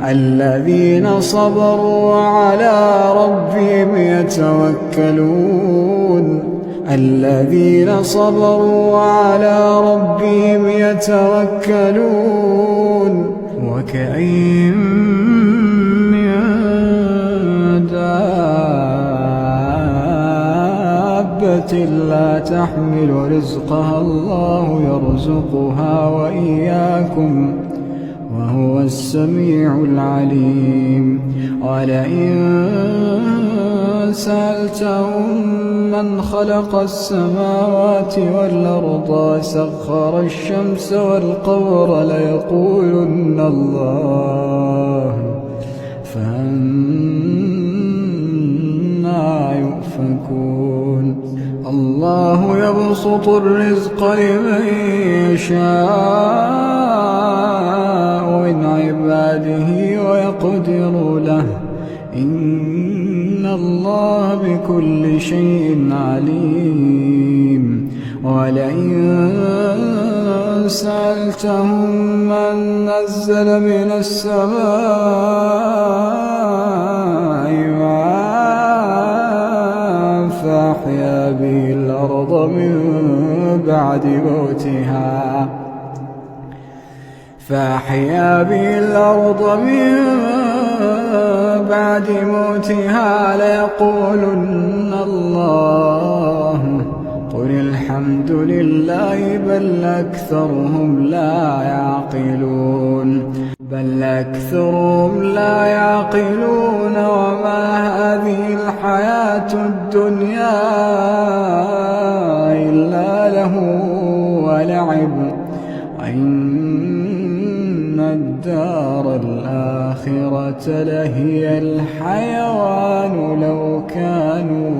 الذين صبروا على ربهم يتوكلون. الذين صبروا على ربهم يتوكلون. وكأين من دابة لا تحمل رزقها الله يرزقها وإياكم وهو السميع العليم. ولئن سألتهم من خلق السماوات والأرض وسخر الشمس والقمر ليقولن الله فأنى يؤفكون. الله يبسط الرزق لمن يشاء من عباده ويقدر له إن الله بكل شيء عليم. ولئن سألتهم من نزل من السماء ماء فأحيا به الأرض من بعد موتها ليقولن الله قل الحمد لله بل أكثرهم لا يعقلون. وما هذه الحياة الدنيا إلا له ولعب وإن الدار الآخرة لهي الحيوان لو كانوا